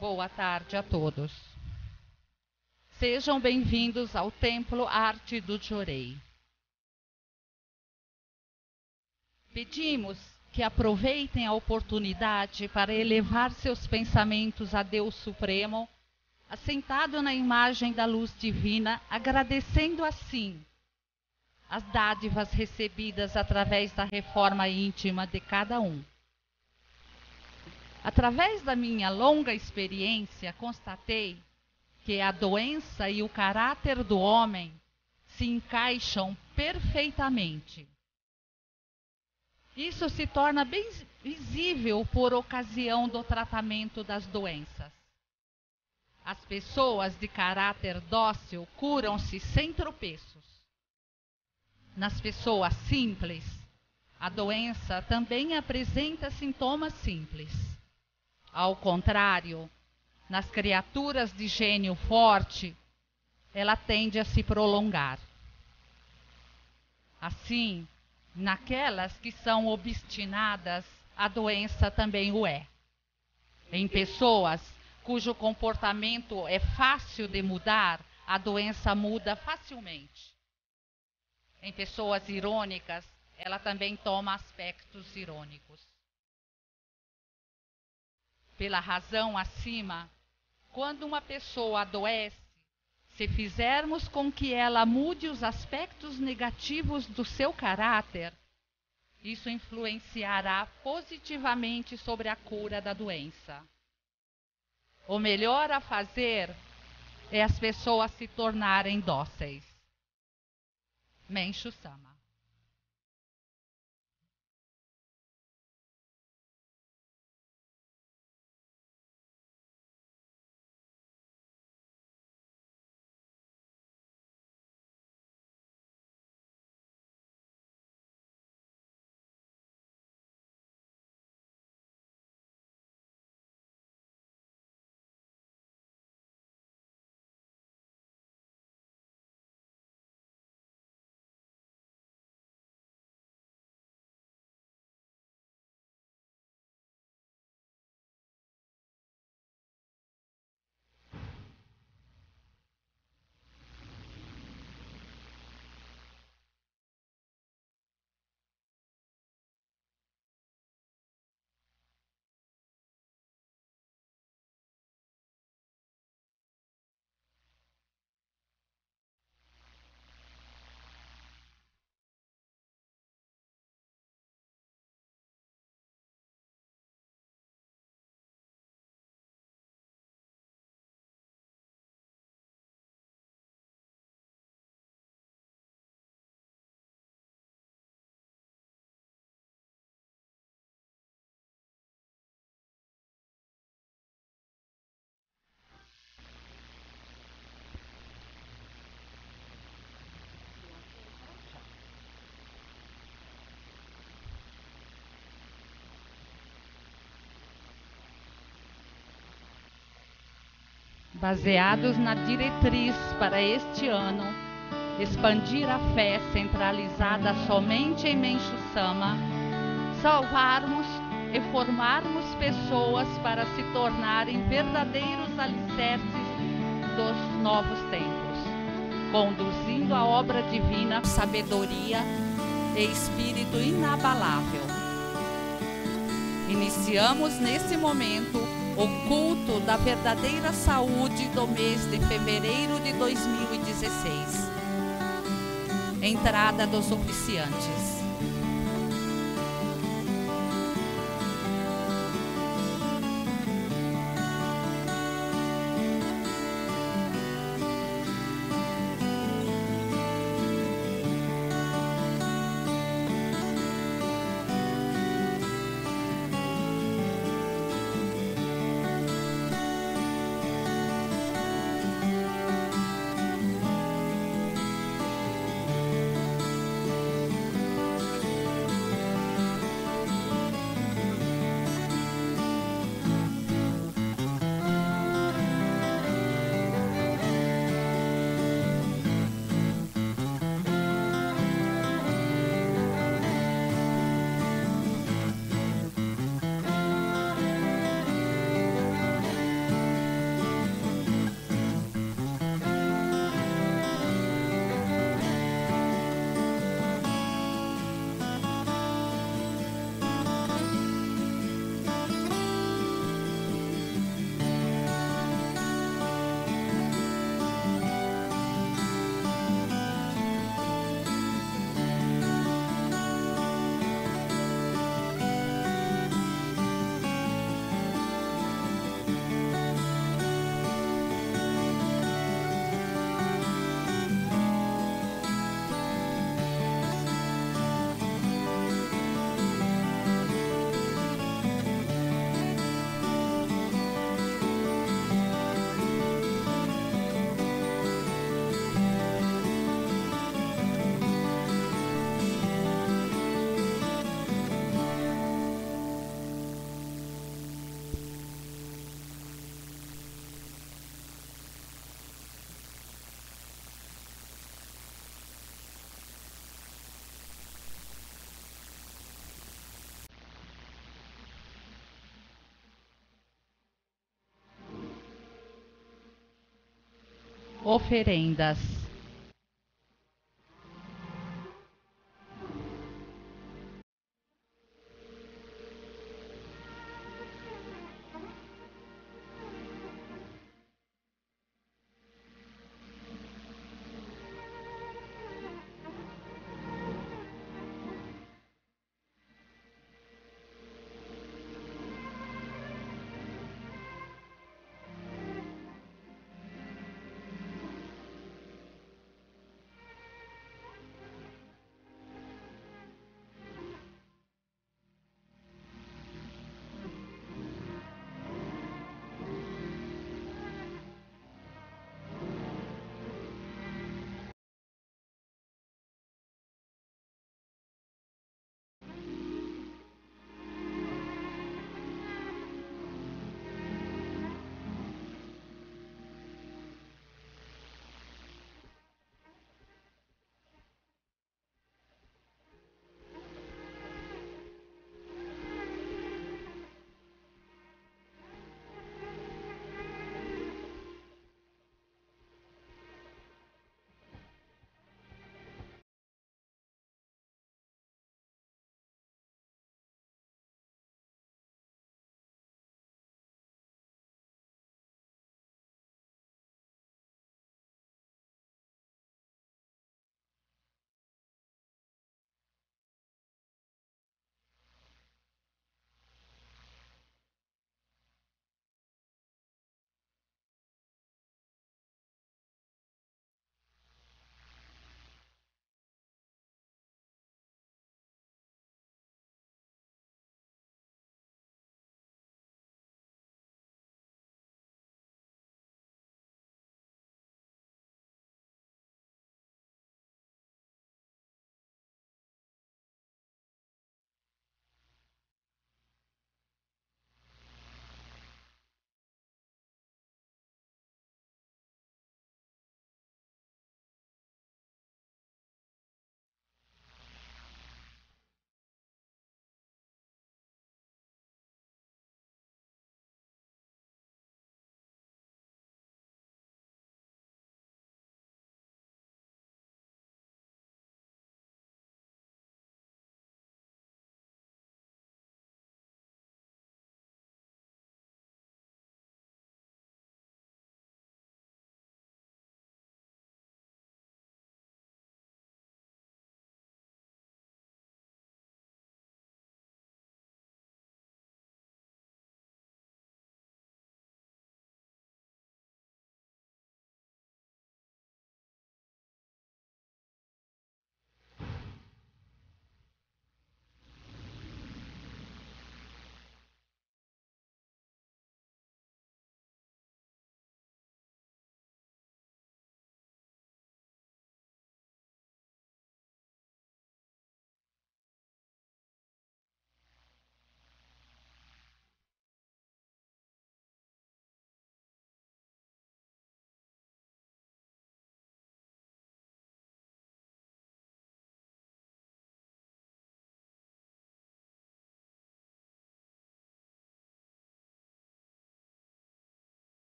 Boa tarde a todos. Sejam bem-vindos ao Templo Arte do Jorei. Pedimos que aproveitem a oportunidade para elevar seus pensamentos a Deus Supremo, assentado na imagem da luz divina, agradecendo assim as dádivas recebidas através da reforma íntima de cada um. Através da minha longa experiência, constatei que a doença e o caráter do homem se encaixam perfeitamente. Isso se torna bem visível por ocasião do tratamento das doenças. As pessoas de caráter dócil curam-se sem tropeços. Nas pessoas simples, a doença também apresenta sintomas simples. Ao contrário, nas criaturas de gênio forte, ela tende a se prolongar. Assim, naquelas que são obstinadas, a doença também o é. Em pessoas cujo comportamento é fácil de mudar, a doença muda facilmente. Em pessoas irônicas, ela também toma aspectos irônicos. Pela razão acima, quando uma pessoa adoece, se fizermos com que ela mude os aspectos negativos do seu caráter, isso influenciará positivamente sobre a cura da doença. O melhor a fazer é as pessoas se tornarem dóceis. Mensho Sama. Baseados na diretriz para este ano, expandir a fé centralizada somente em Mensho Sama, salvarmos e formarmos pessoas para se tornarem verdadeiros alicerces dos novos tempos, conduzindo a obra divina, sabedoria e espírito inabalável. Iniciamos nesse momento o culto da verdadeira saúde do mês de fevereiro de 2016. Entrada dos oficiantes. Oferendas.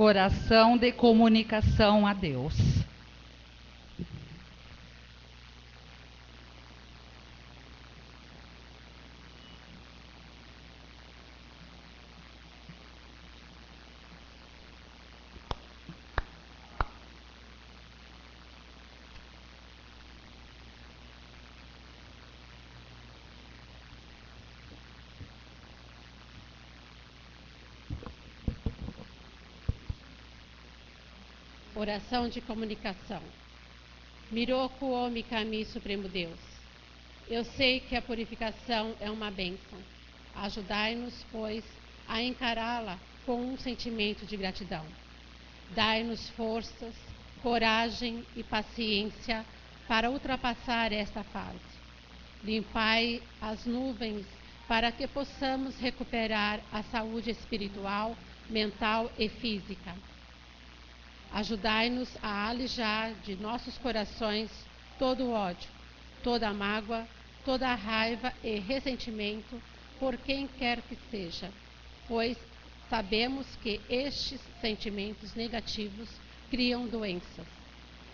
Oração de comunicação a Deus. Oração de comunicação. Miroku Omi Kami Supremo Deus. Eu sei que a purificação é uma bênção. Ajudai-nos, pois, a encará-la com um sentimento de gratidão. Dai-nos forças, coragem e paciência para ultrapassar esta fase. Limpai as nuvens para que possamos recuperar a saúde espiritual, mental e física. Ajudai-nos a alijar de nossos corações todo o ódio, toda a mágoa, toda a raiva e ressentimento por quem quer que seja, pois sabemos que estes sentimentos negativos criam doenças.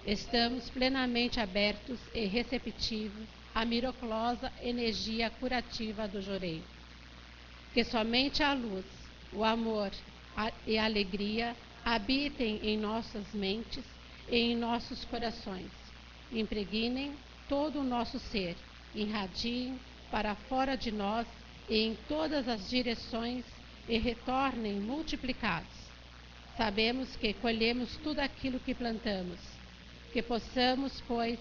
Estamos plenamente abertos e receptivos à miraculosa energia curativa do Jorei. Que somente a luz, o amor e a alegria habitem em nossas mentes e em nossos corações, impregnem todo o nosso ser, irradiem para fora de nós e em todas as direções e retornem multiplicados. Sabemos que colhemos tudo aquilo que plantamos, que possamos, pois,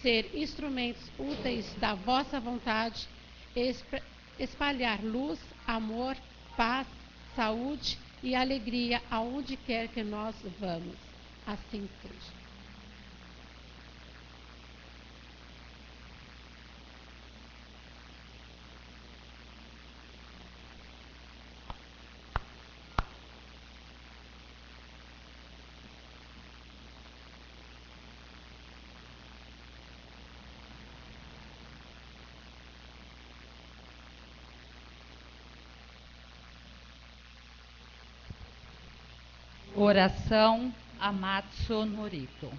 ser instrumentos úteis da vossa vontade e espalhar luz, amor, paz, saúde e alegria aonde quer que nós vamos. Assim seja. Oração a Matsu Norito.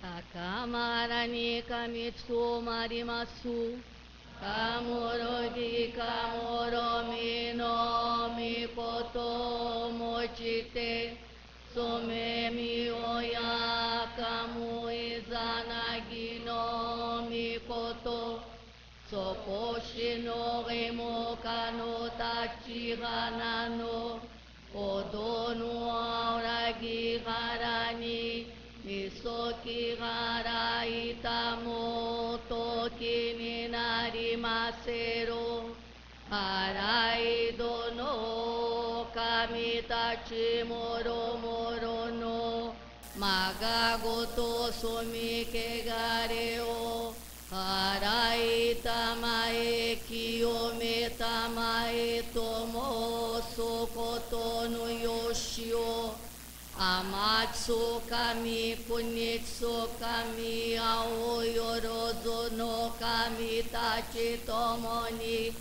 Akamarani kamitsu marimasu. Kamorogi kamoromi no mikoto mochite. Somemi oya kamu izanagi no mikoto. Sokoshi no remo kano tachigana no. Odonu auragi harani. Nisoki hara itamo toki minari masero. Harai dono kamitachi moro moro no. Magagoto sumi kegareo. Harai tamae kiyome tamae tomo sokoto no yoshio. Amatsu kami kunitsu kami aoyorozo no kami tachi tomoni.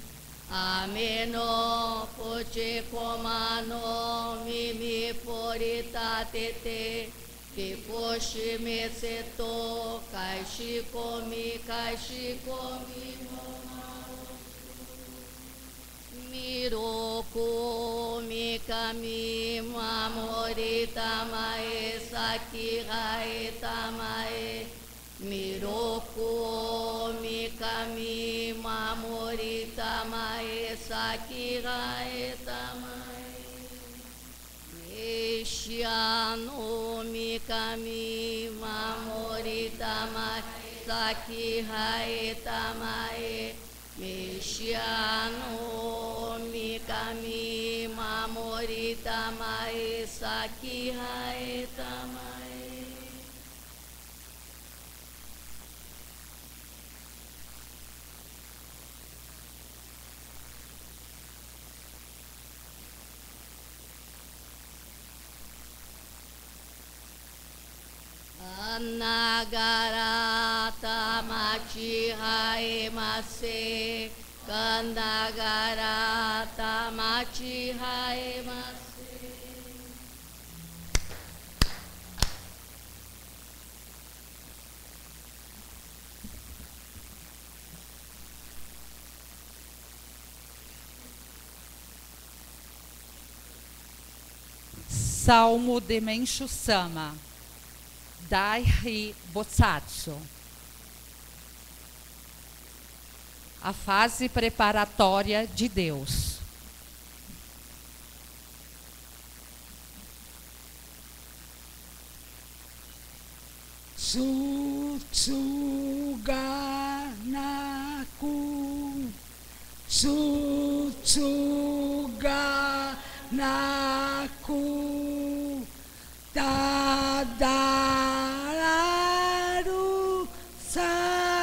Ameno poche komano mimi porita tete. Kiposhi meseto kaishi komi Miroku mikami mamori tamae saki hai tamae. Miroku mikami mamori tamae saki hai tamae. Eshiano mikami mamori tamae saki hai tamae. Meshiano mikami mamori tamae saki hai tamae. Kandagarata Machihae Mase Kandagarata Machihae Mase. Salmo de Menshu Sama, Dai-hi Bosatsu. A fase preparatória de Deus. Sutsuganaku, Sutsuganaku, Tadararu Saemo,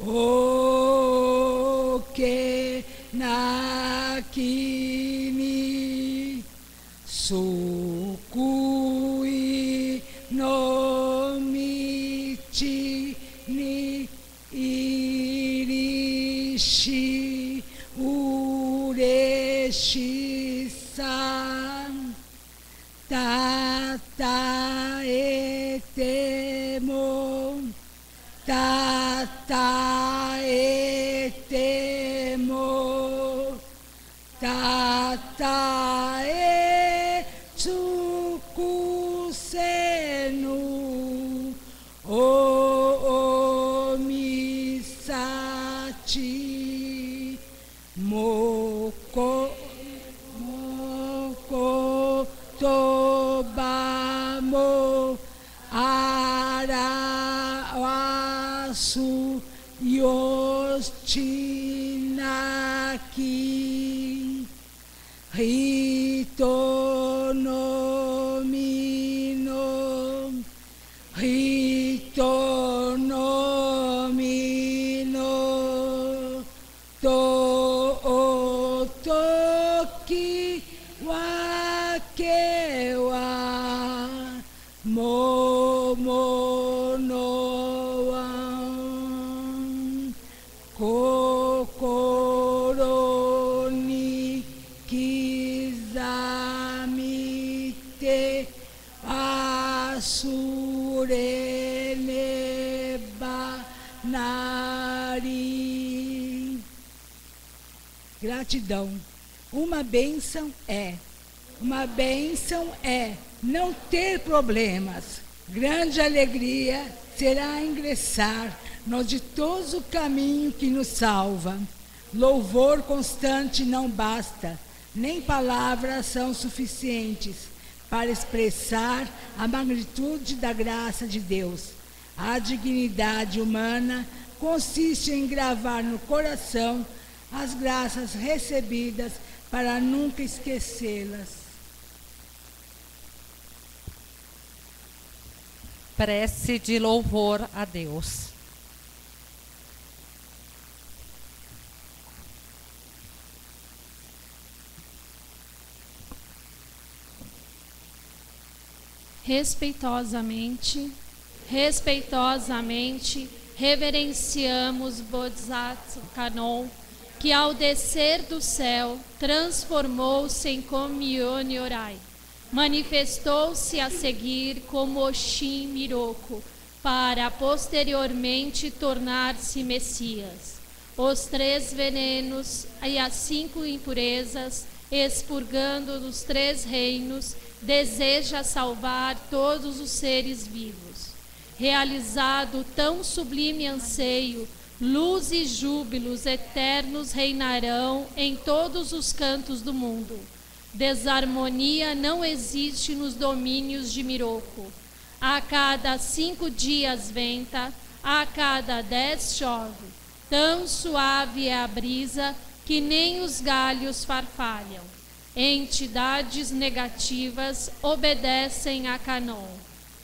Oke Nakini, Sukui no Michi ni Irishi Ureshi San Tata Etemo Tata Etemo Tata Etsukusenu O Misati Moko Tobamo Arawasu Yoshinaki Hito no Mino Hito no Mino To Otoki Wakewa Momo no Wan Kokoro ni Kizamite Asure Banari. Gratidão. Uma bênção é não ter problemas. Grande alegria será ingressar no ditoso caminho que nos salva. Louvor constante não basta, nem palavras são suficientes para expressar a magnitude da graça de Deus. A dignidade humana consiste em gravar no coração as graças recebidas para nunca esquecê-las. Prece de louvor a Deus. Respeitosamente, reverenciamos Bodhisattva Kannon, que ao descer do céu transformou-se em Komyo Nyorai. Manifestou-se a seguir como Oshin Miroko, para posteriormente tornar-se Messias. Os 3 venenos e as 5 impurezas, expurgando dos 3 reinos, deseja salvar todos os seres vivos. Realizado tão sublime anseio, luz e júbilos eternos reinarão em todos os cantos do mundo. Desarmonia não existe nos domínios de Miroko. A cada 5 dias venta, a cada 10 chove. Tão suave é a brisa que nem os galhos farfalham. Entidades negativas obedecem a Kannon.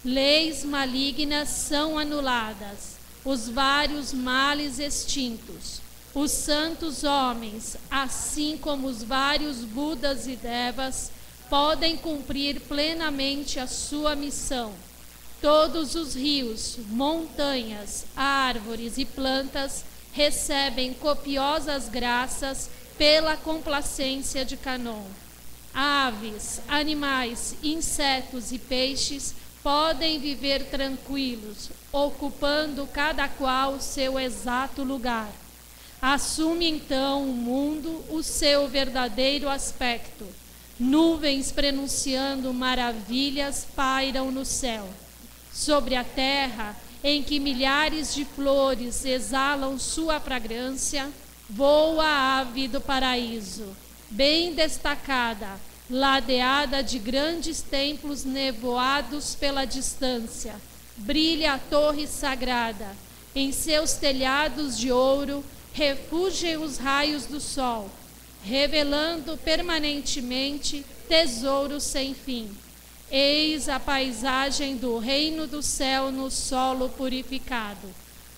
Leis malignas são anuladas. Os vários males extintos. Os santos homens, assim como os vários Budas e Devas, podem cumprir plenamente a sua missão. Todos os rios, montanhas, árvores e plantas recebem copiosas graças pela complacência de Canon. Aves, animais, insetos e peixes podem viver tranquilos, ocupando cada qual seu exato lugar. Assume então o mundo o seu verdadeiro aspecto. Nuvens prenunciando maravilhas pairam no céu. Sobre a terra, em que milhares de flores exalam sua fragrância, voa a ave do paraíso, bem destacada, ladeada de grandes templos nevoados pela distância. Brilha a torre sagrada, em seus telhados de ouro refugem os raios do sol, revelando permanentemente tesouros sem fim. Eis a paisagem do reino do céu no solo purificado.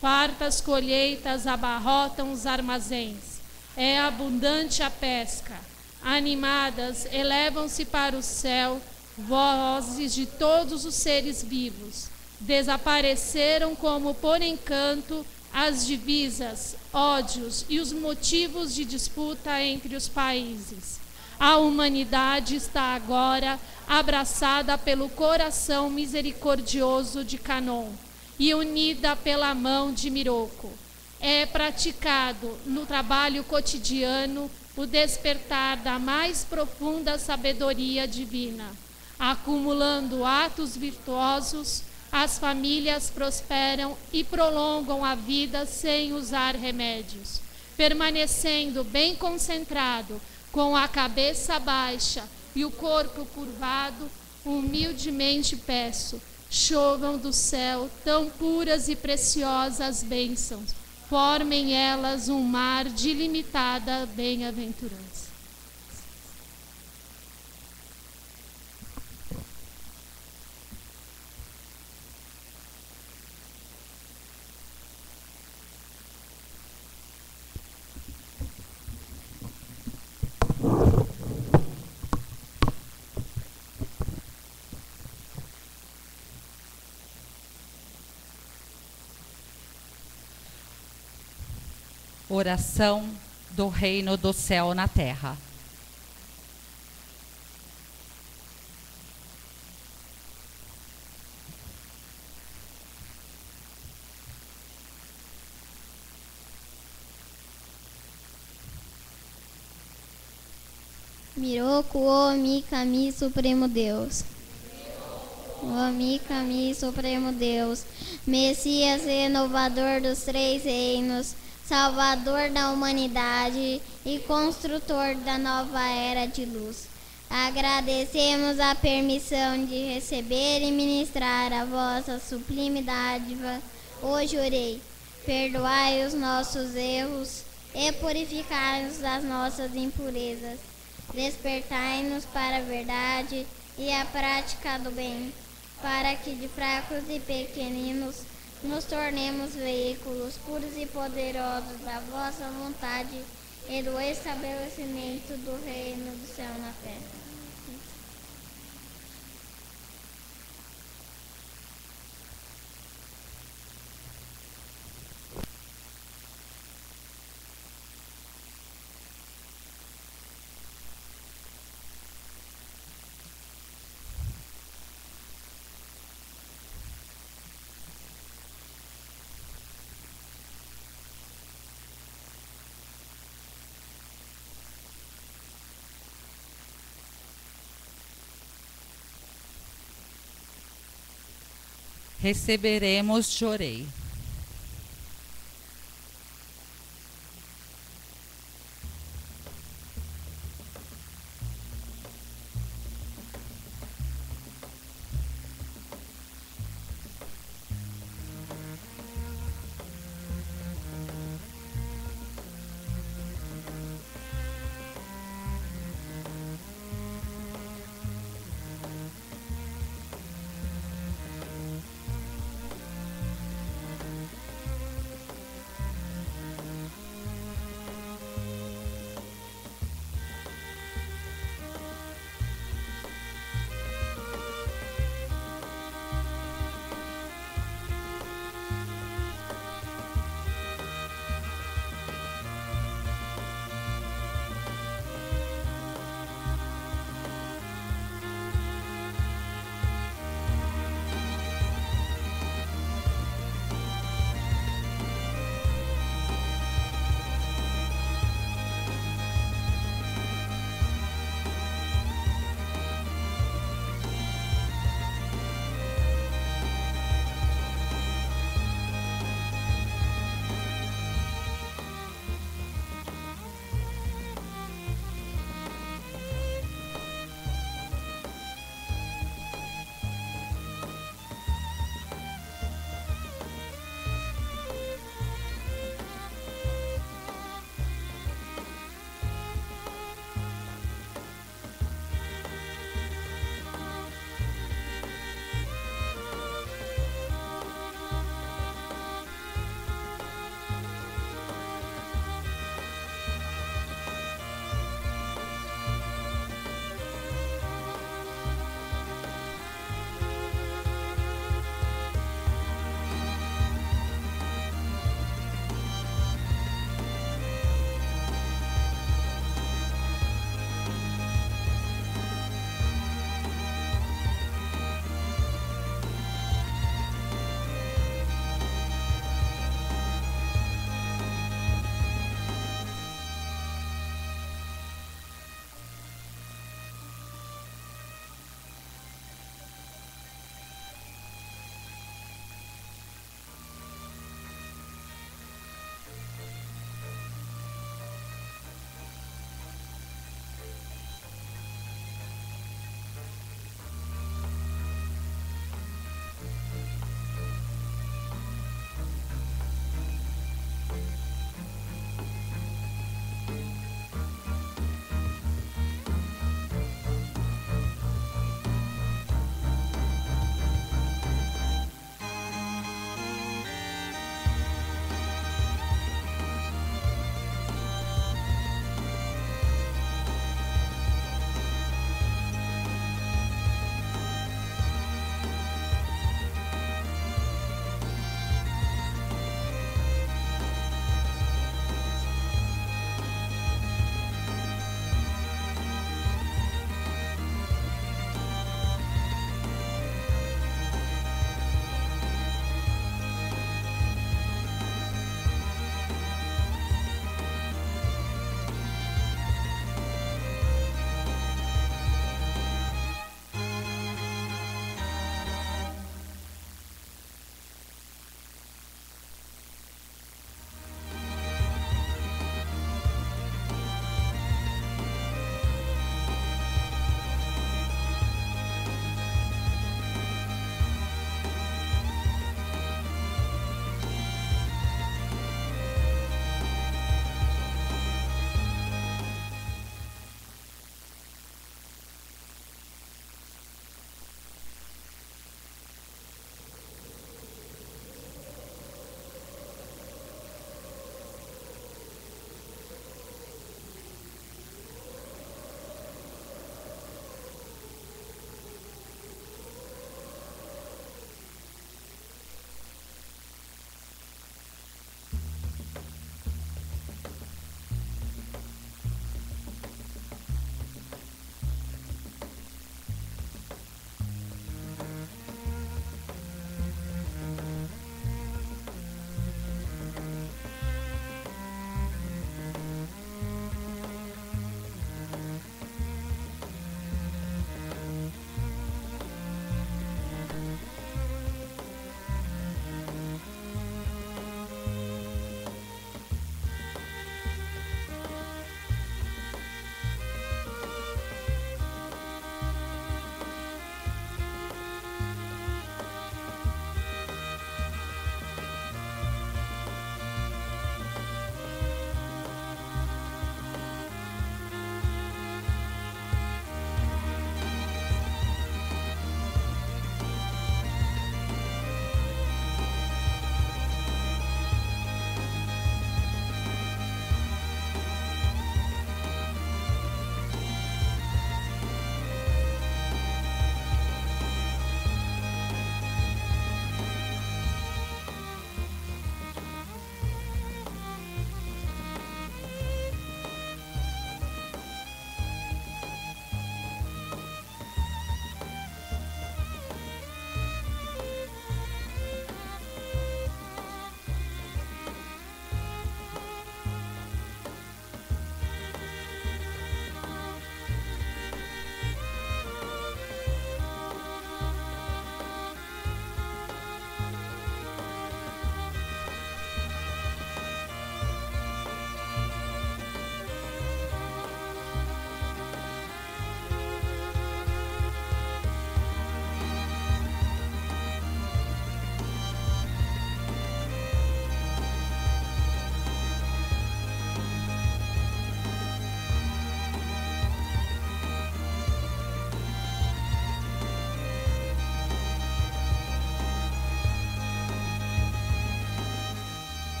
Fartas colheitas abarrotam os armazéns. É abundante a pesca. Animadas elevam-se para o céu vozes de todos os seres vivos. Desapareceram como por encanto as divisas, ódios e os motivos de disputa entre os países. A humanidade está agora abraçada pelo coração misericordioso de Canon e unida pela mão de Miroku. É praticado no trabalho cotidiano o despertar da mais profunda sabedoria divina. Acumulando atos virtuosos, as famílias prosperam e prolongam a vida sem usar remédios. Permanecendo bem concentrado, com a cabeça baixa e o corpo curvado, humildemente peço, chovam do céu tão puras e preciosas bênçãos, formem elas um mar de ilimitada bem-aventurança. Oração do reino do céu na terra. Miroku Omi Kami Supremo Deus. Omi Kami Supremo Deus. Messias renovador dos três reinos, Salvador da humanidade e construtor da nova era de luz. Agradecemos a permissão de receber e ministrar a vossa sublime dádiva. Hoje orei, perdoai os nossos erros e purificai-nos das nossas impurezas. Despertai-nos para a verdade e a prática do bem, para que de fracos e pequeninos nos tornemos veículos puros e poderosos da vossa vontade e do estabelecimento do reino do céu na terra. Receberemos, chorei.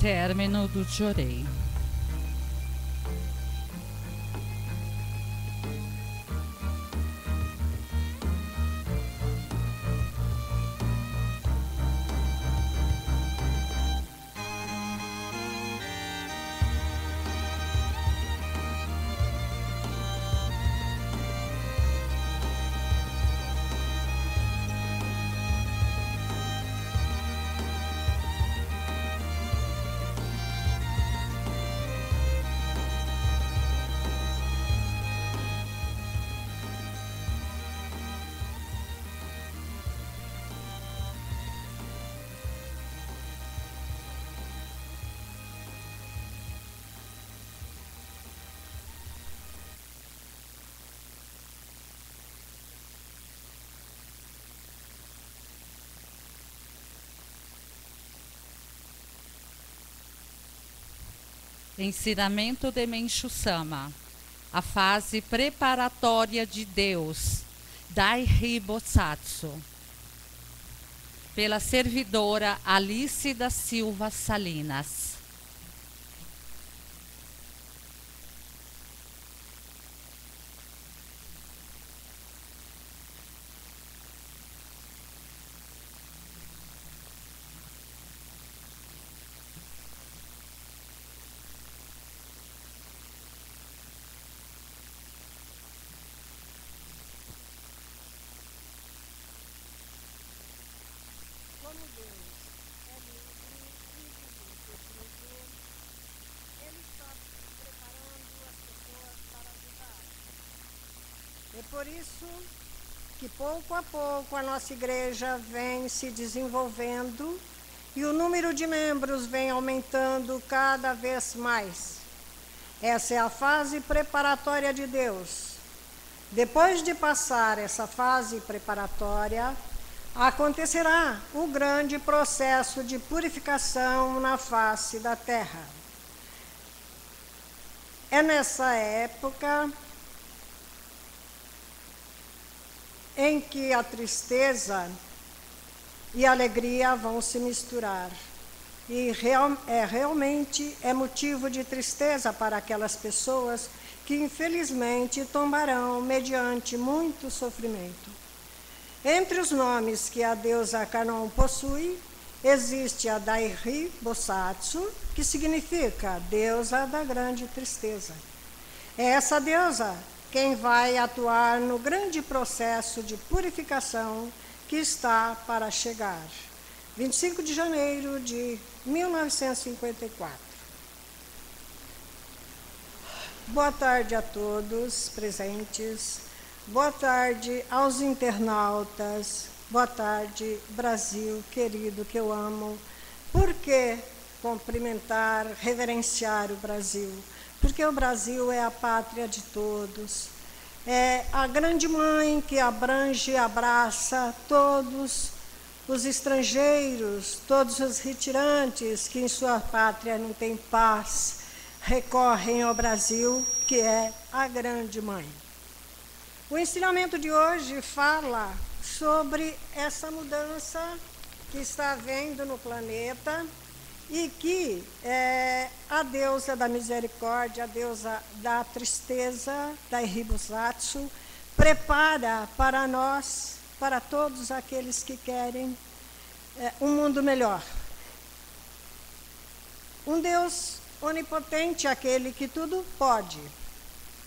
Término do Jorei. Ensinamento de Menchu Sama, a fase preparatória de Deus, Dai-Ri Bosatsu, pela servidora Alice da Silva Salinas. Como Deus é livre e invisível, Ele está preparando as pessoas para ajudar. É por isso que pouco a pouco a nossa igreja vem se desenvolvendo e o número de membros vem aumentando cada vez mais. Essa é a fase preparatória de Deus. Depois de passar essa fase preparatória, acontecerá o grande processo de purificação na face da terra. É nessa época em que a tristeza e a alegria vão se misturar. E realmente é motivo de tristeza para aquelas pessoas que infelizmente tombarão mediante muito sofrimento. Entre os nomes que a deusa Kannon possui, existe a Dai-Ri Bosatsu, que significa deusa da grande tristeza. É essa deusa quem vai atuar no grande processo de purificação que está para chegar. 25 de janeiro de 1954. Boa tarde a todos presentes. Boa tarde aos internautas, boa tarde Brasil querido que eu amo. Por que cumprimentar, reverenciar o Brasil? Porque o Brasil é a pátria de todos, é a grande mãe que abrange e abraça todos os estrangeiros, todos os retirantes que em sua pátria não têm paz, recorrem ao Brasil, que é a grande mãe. O ensinamento de hoje fala sobre essa mudança que está havendo no planeta e que a deusa da misericórdia, a deusa da tristeza, Dai-Ri Bosatsu, prepara para nós, para todos aqueles que querem um mundo melhor. Um Deus onipotente, aquele que tudo pode.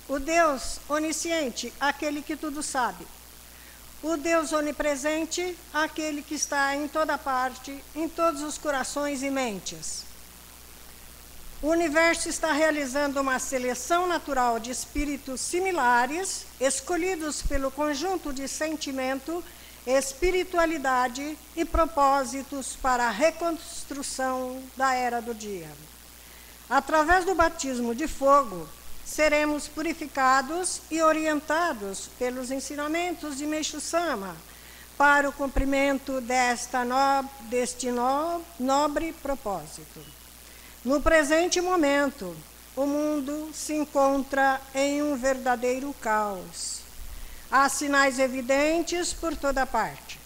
O Deus onisciente, aquele que tudo sabe. O Deus onipresente, aquele que está em toda parte, em todos os corações e mentes. O universo está realizando uma seleção natural de espíritos similares, escolhidos pelo conjunto de sentimento, espiritualidade e propósitos para a reconstrução da era do dia. Através do batismo de fogo, seremos purificados e orientados pelos ensinamentos de Menchu Sama para o cumprimento deste nobre propósito. No presente momento, o mundo se encontra em um verdadeiro caos. Há sinais evidentes por toda parte.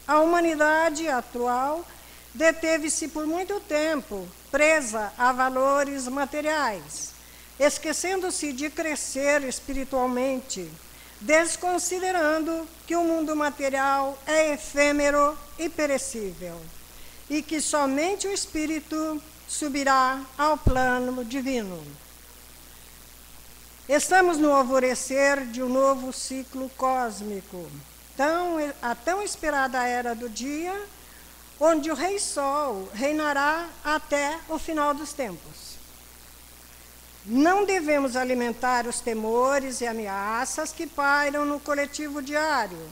A humanidade atual deteve-se por muito tempo presa a valores materiais, esquecendo-se de crescer espiritualmente, desconsiderando que o mundo material é efêmero e perecível, e que somente o espírito subirá ao plano divino. Estamos no alvorecer de um novo ciclo cósmico, a tão esperada era do dia, onde o Rei Sol reinará até o final dos tempos. Não devemos alimentar os temores e ameaças que pairam no coletivo diário,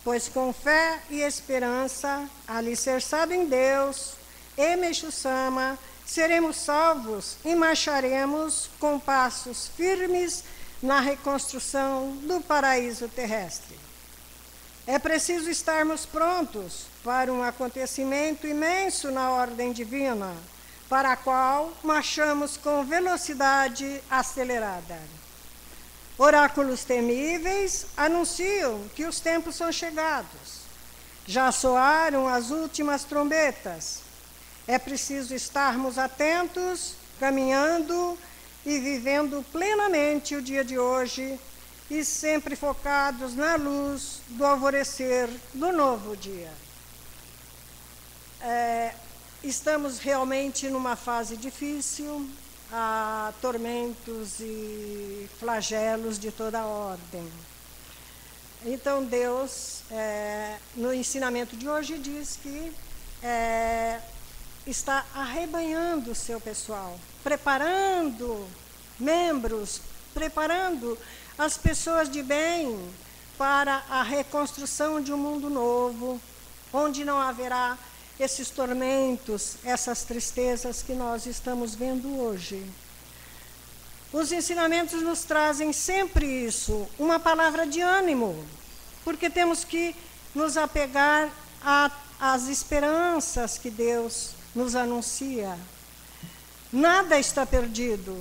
pois com fé e esperança, alicerçado em Deus, e Meixo Sama, seremos salvos e marcharemos com passos firmes na reconstrução do paraíso terrestre. É preciso estarmos prontos para um acontecimento imenso na ordem divina, para a qual marchamos com velocidade acelerada. Oráculos temíveis anunciam que os tempos são chegados. Já soaram as últimas trombetas. É preciso estarmos atentos, caminhando e vivendo plenamente o dia de hoje e sempre focados na luz do alvorecer do novo dia. Estamos realmente numa fase difícil, há tormentos e flagelos de toda ordem. Então Deus, no ensinamento de hoje, diz que está arrebanhando o seu pessoal, preparando membros, preparando as pessoas de bem para a reconstrução de um mundo novo, onde não haverá esses tormentos, essas tristezas que nós estamos vendo hoje. Os ensinamentos nos trazem sempre isso, uma palavra de ânimo, porque temos que nos apegar às esperanças que Deus nos anuncia. Nada está perdido.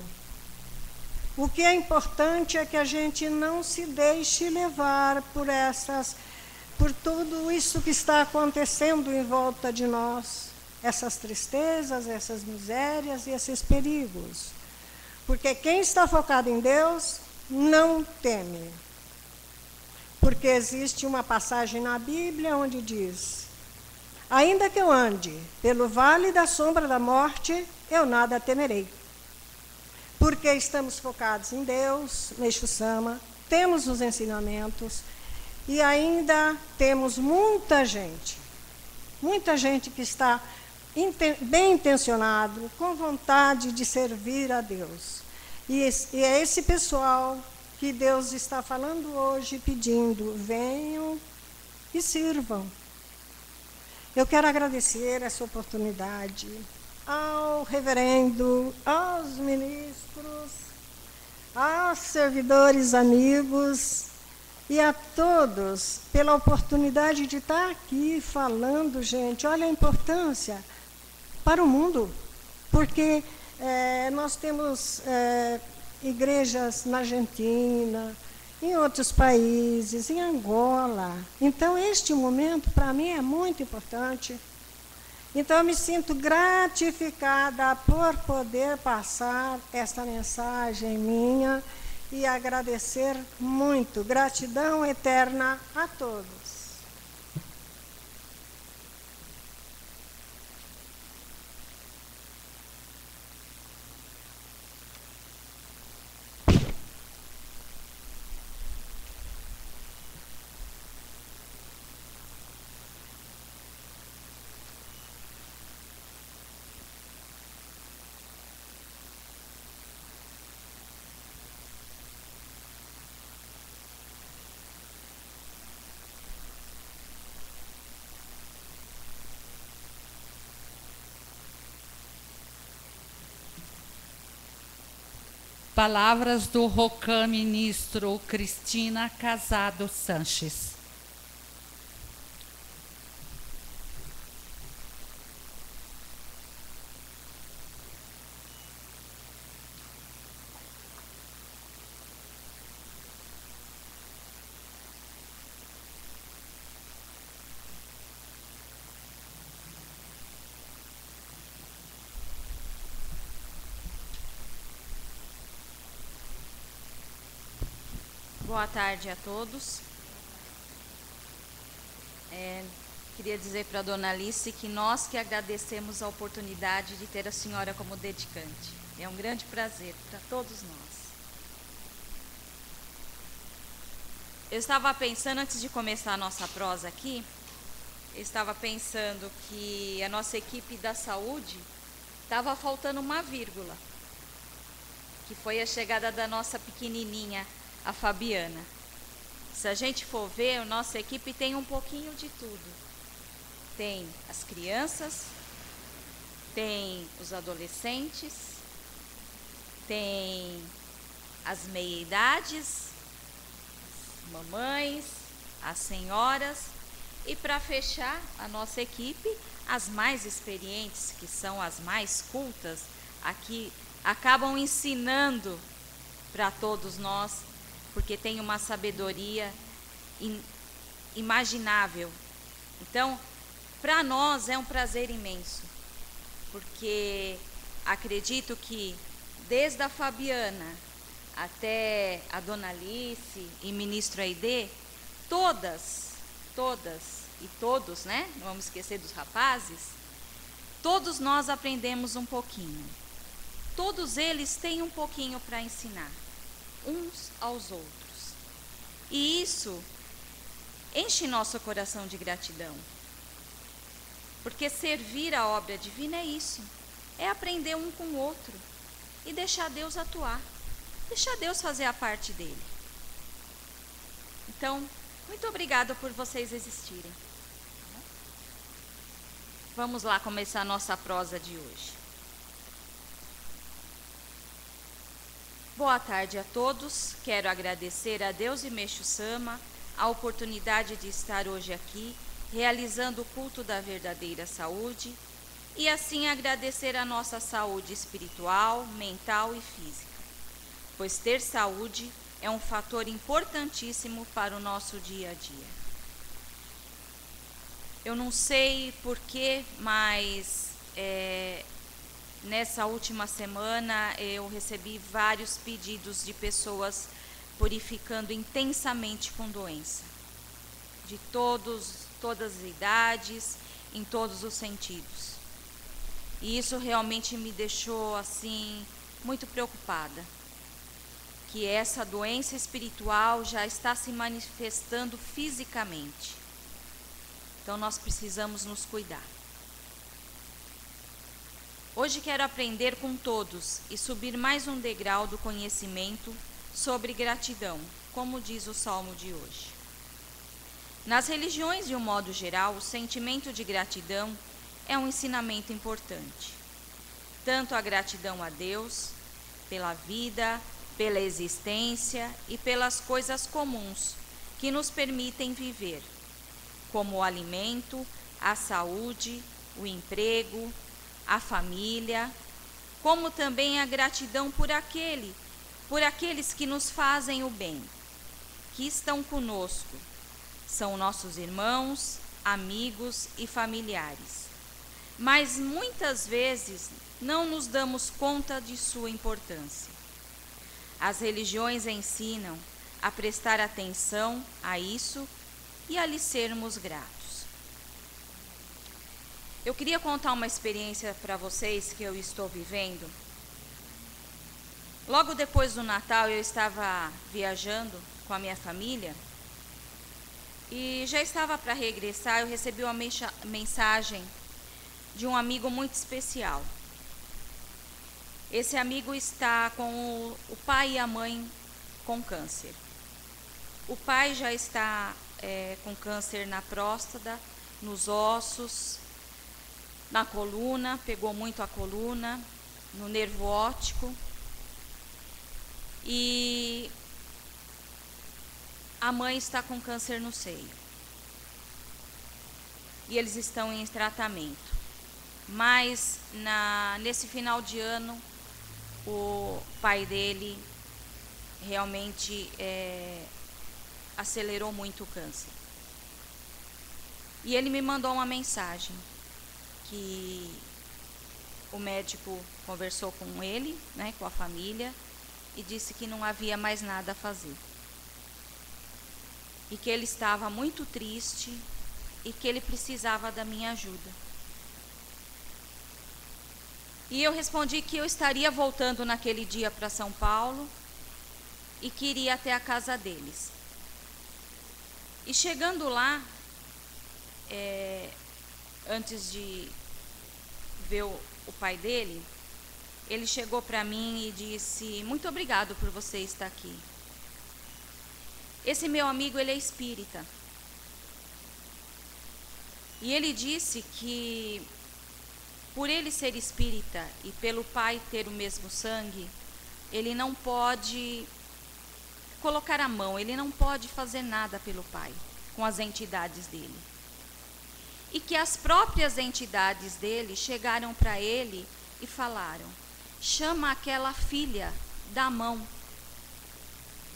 O que é importante é que a gente não se deixe levar por tudo isso que está acontecendo em volta de nós, essas tristezas, essas misérias e esses perigos. Porque quem está focado em Deus não teme. Porque existe uma passagem na Bíblia onde diz: ainda que eu ande pelo vale da sombra da morte, eu nada temerei. Porque estamos focados em Deus, Meixo Sama, temos os ensinamentos e ainda temos muita gente que está bem intencionado, com vontade de servir a Deus. E é esse pessoal que Deus está falando hoje, pedindo: venham e sirvam. Eu quero agradecer essa oportunidade ao reverendo, aos ministros, aos servidores amigos e a todos pela oportunidade de estar aqui falando, gente. Olha a importância para o mundo, porque nós temos igrejas na Argentina, em outros países, em Angola. Então, este momento, para mim, é muito importante. Então, eu me sinto gratificada por poder passar esta mensagem minha e agradecer muito. Gratidão eterna a todos. Palavras do Rocam Ministro Cristina Casado Sanches. Boa tarde a todos. Queria dizer para a dona Alice que nós que agradecemos a oportunidade de ter a senhora como dedicante. É um grande prazer para todos nós. Eu estava pensando, antes de começar a nossa prosa aqui, eu estava pensando que a nossa equipe da saúde estava faltando uma vírgula, que foi a chegada da nossa pequenininha, a Fabiana. Se a gente for ver, a nossa equipe tem um pouquinho de tudo. Tem as crianças, tem os adolescentes, tem as meia-idades, as mamães, as senhoras e, para fechar a nossa equipe, as mais experientes, que são as mais cultas, aqui acabam ensinando para todos nós, porque tem uma sabedoria imaginável. Então, para nós é um prazer imenso, porque acredito que desde a Fabiana até a dona Alice e ministro Aide, todas e todos, né? Não vamos esquecer dos rapazes, todos nós aprendemos um pouquinho. Todos eles têm um pouquinho para ensinar, uns aos outros. E isso enche nosso coração de gratidão. Porque servir a obra divina é isso, é aprender um com o outro e deixar Deus atuar, deixar Deus fazer a parte dele. Então, muito obrigada por vocês existirem. Vamos lá começar a nossa prosa de hoje. Boa tarde a todos. Quero agradecer a Deus e Meixo Sama a oportunidade de estar hoje aqui, realizando o culto da verdadeira saúde, e assim agradecer a nossa saúde espiritual, mental e física, pois ter saúde é um fator importantíssimo para o nosso dia a dia. Eu não sei porquê, mas nessa última semana eu recebi vários pedidos de pessoas purificando intensamente com doença, de todas as idades, em todos os sentidos. E isso realmente me deixou assim muito preocupada, que essa doença espiritual já está se manifestando fisicamente. Então nós precisamos nos cuidar. Hoje quero aprender com todos e subir mais um degrau do conhecimento sobre gratidão, como diz o salmo de hoje. Nas religiões, de um modo geral, o sentimento de gratidão é um ensinamento importante. Tanto a gratidão a Deus, pela vida, pela existência e pelas coisas comuns que nos permitem viver, como o alimento, a saúde, o emprego, a família, como também a gratidão por aqueles que nos fazem o bem, que estão conosco, são nossos irmãos, amigos e familiares. Mas muitas vezes não nos damos conta de sua importância. As religiões ensinam a prestar atenção a isso e a lhe sermos gratos. Eu queria contar uma experiência para vocês que eu estou vivendo. Logo depois do Natal, eu estava viajando com a minha família e já estava para regressar. Eu recebi uma mensagem de um amigo muito especial. Esse amigo está com o pai e a mãe com câncer. O pai já está com câncer na próstata, nos ossos, na coluna, pegou muito a coluna, no nervo óptico. E a mãe está com câncer no seio. E eles estão em tratamento. Mas nesse final de ano, o pai dele realmente acelerou muito o câncer. E ele me mandou uma mensagem que o médico conversou com ele, né, com a família, e disse que não havia mais nada a fazer. e que ele estava muito triste e que ele precisava da minha ajuda. E eu respondi que eu estaria voltando naquele dia para São Paulo e que iria até a casa deles. E chegando lá, antes de ver o pai dele, ele chegou para mim e disse: muito obrigado por você estar aqui. Esse meu amigo, ele é espírita. E ele disse que, por ele ser espírita e pelo pai ter o mesmo sangue, ele não pode colocar a mão, ele não pode fazer nada pelo pai, com as entidades dele. E que as próprias entidades dele chegaram para ele e falaram: chama aquela filha da mão,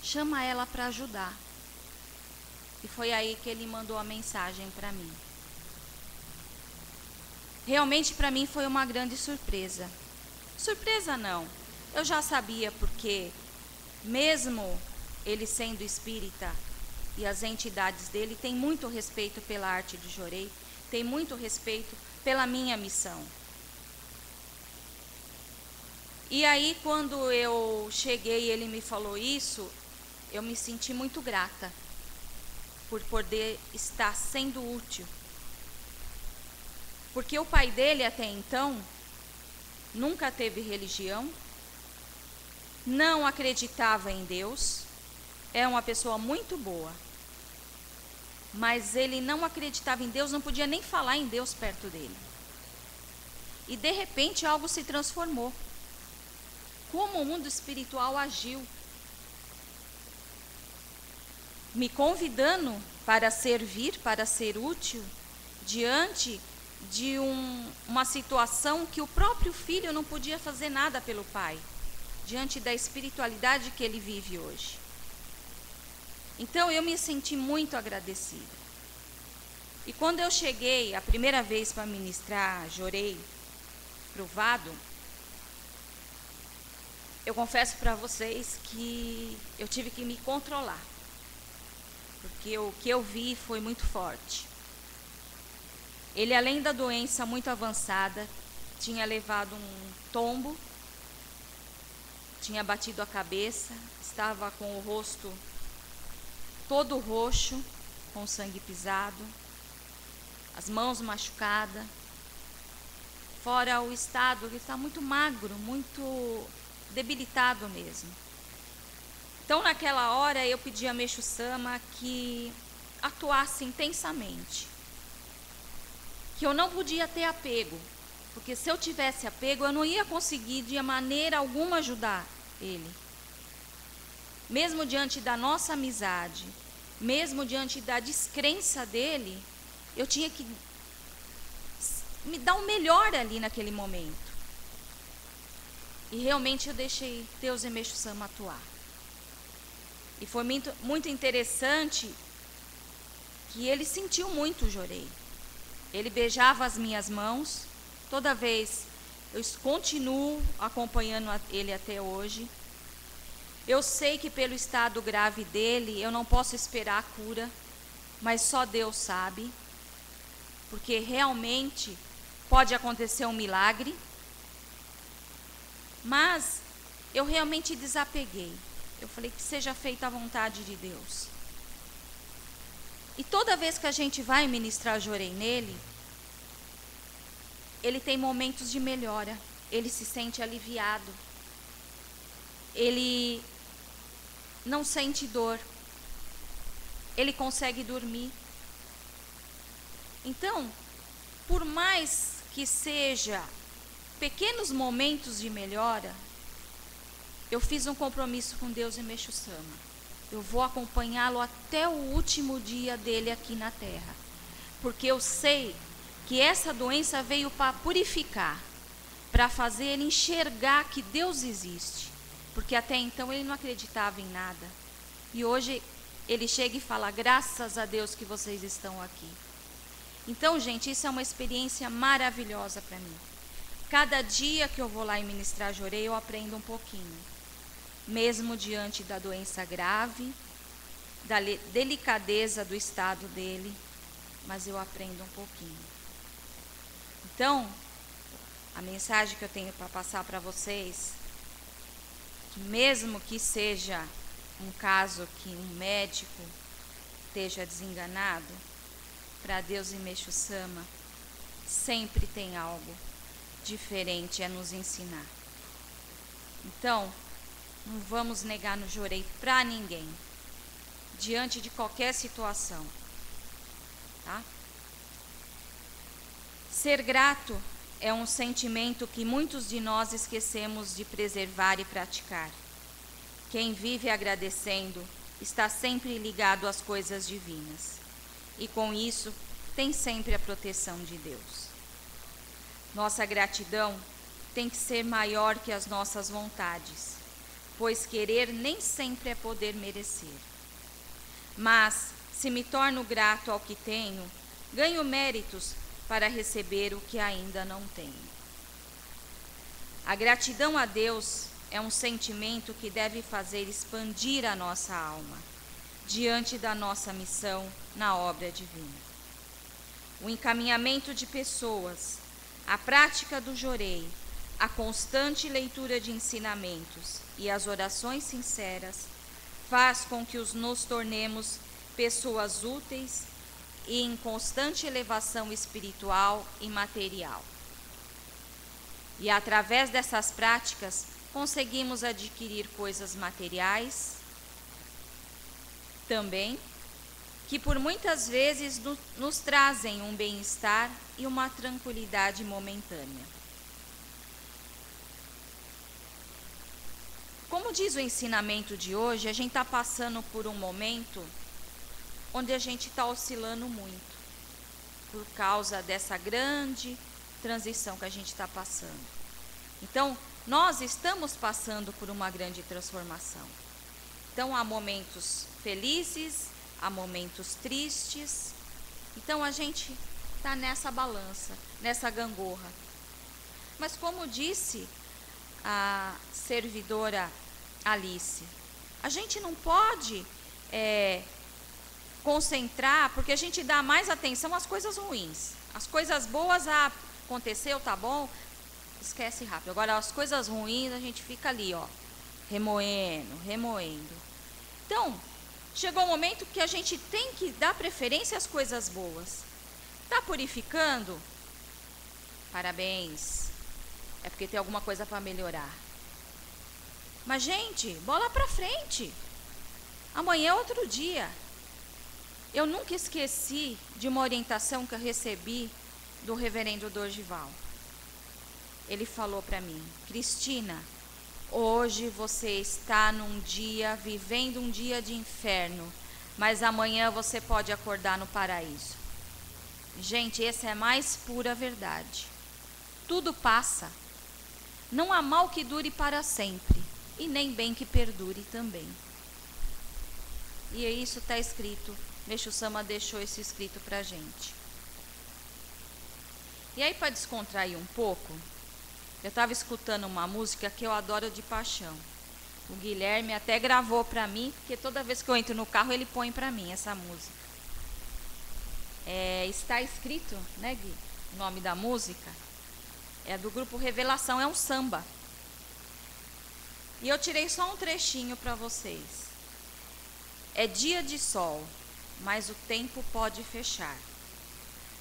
chama ela para ajudar. E foi aí que ele mandou a mensagem para mim. Realmente para mim foi uma grande surpresa. Surpresa não, eu já sabia, porque mesmo ele sendo espírita e as entidades dele têm muito respeito pela arte de Jorei, tem muito respeito pela minha missão. E aí, quando eu cheguei e ele me falou isso, eu me senti muito grata por poder estar sendo útil. Porque o pai dele, até então, nunca teve religião, não acreditava em Deus, é uma pessoa muito boa, mas ele não acreditava em Deus, não podia nem falar em Deus perto dele. E de repente algo se transformou. Como o mundo espiritual agiu, me convidando para servir, para ser útil, diante de uma situação que o próprio filho não podia fazer nada pelo pai, diante da espiritualidade que ele vive hoje. Então eu me senti muito agradecida. E quando eu cheguei a primeira vez para ministrar Jorei Provado, eu confesso para vocês que eu tive que me controlar, porque o que eu vi foi muito forte. Ele, além da doença muito avançada, tinha levado um tombo, tinha batido a cabeça, estava com o rosto todo roxo, com sangue pisado, as mãos machucadas, fora o estado, ele está muito magro, muito debilitado mesmo. Então, naquela hora, eu pedi a Meixo Sama que atuasse intensamente, que eu não podia ter apego, porque se eu tivesse apego, eu não ia conseguir de maneira alguma ajudar ele. Mesmo diante da nossa amizade, mesmo diante da descrença dele, eu tinha que me dar o melhor ali naquele momento. E realmente eu deixei Deus e Meixo Sama atuar. E foi muito interessante que ele sentiu muito o Jorei. Ele beijava as minhas mãos. Toda vez eu continuo acompanhando ele até hoje. Eu sei que pelo estado grave dele, eu não posso esperar a cura, mas só Deus sabe. Porque realmente pode acontecer um milagre. Mas eu realmente desapeguei. Eu falei que seja feita a vontade de Deus. E toda vez que a gente vai ministrar Jorei nele, ele tem momentos de melhora. Ele se sente aliviado. Ele não sente dor. Ele consegue dormir. Então, por mais que seja pequenos momentos de melhora, eu fiz um compromisso com Deus e Meixo Sama. Eu vou acompanhá-lo até o último dia dele aqui na Terra. Porque eu sei que essa doença veio para purificar, para fazer ele enxergar que Deus existe. Porque até então ele não acreditava em nada. E hoje ele chega e fala: graças a Deus que vocês estão aqui. Então, gente, isso é uma experiência maravilhosa para mim. Cada dia que eu vou lá e ministrar Jorei, eu aprendo um pouquinho. Mesmo diante da doença grave, da delicadeza do estado dele, mas eu aprendo um pouquinho. Então, a mensagem que eu tenho para passar para vocês, que mesmo que seja um caso que um médico esteja desenganado, para Deus e Meixo Sama, sempre tem algo diferente a nos ensinar. Então, não vamos negar no jorei para ninguém, diante de qualquer situação, tá? Ser grato é um sentimento que muitos de nós esquecemos de preservar e praticar. Quem vive agradecendo está sempre ligado às coisas divinas, e com isso tem sempre a proteção de Deus. Nossa gratidão tem que ser maior que as nossas vontades, pois querer nem sempre é poder merecer. Mas, se me torno grato ao que tenho, ganho méritos para receber o que ainda não tenho. A gratidão a Deus é um sentimento que deve fazer expandir a nossa alma, diante da nossa missão na obra divina. O encaminhamento de pessoas, a prática do jorei, a constante leitura de ensinamentos e as orações sinceras faz com que nos tornemos pessoas úteis e em constante elevação espiritual e material. E através dessas práticas conseguimos adquirir coisas materiais também, que por muitas vezes nos trazem um bem-estar e uma tranquilidade momentânea. Como diz o ensinamento de hoje, a gente está passando por um momento onde a gente está oscilando muito, por causa dessa grande transição que a gente está passando. Então, nós estamos passando por uma grande transformação. Então, há momentos felizes, há momentos tristes. Então, a gente está nessa balança, nessa gangorra. Mas, como disse a servidora Alice, a gente não pode concentrar, porque a gente dá mais atenção às coisas ruins. As coisas boas, aconteceu, tá bom, esquece rápido. Agora, as coisas ruins, a gente fica ali, ó, remoendo. Então, chegou um momento que a gente tem que dar preferência às coisas boas. Está purificando? Parabéns. É porque tem alguma coisa para melhorar. Mas, gente, bola para frente. Amanhã é outro dia. Eu nunca esqueci de uma orientação que eu recebi do reverendo Dorgival. Ele falou para mim: Cristina, hoje você está vivendo um dia de inferno, mas amanhã você pode acordar no paraíso. Gente, essa é a mais pura verdade. Tudo passa. Não há mal que dure para sempre, e nem bem que perdure também. E isso está escrito, Meixo Sama deixou isso escrito para a gente. E aí, para descontrair um pouco, eu estava escutando uma música que eu adoro de paixão. O Guilherme até gravou para mim, porque toda vez que eu entro no carro, ele põe para mim essa música. Está escrito, né, Gui? O nome da música é do grupo Revelação, é um samba. E eu tirei só um trechinho para vocês. É dia de sol, mas o tempo pode fechar.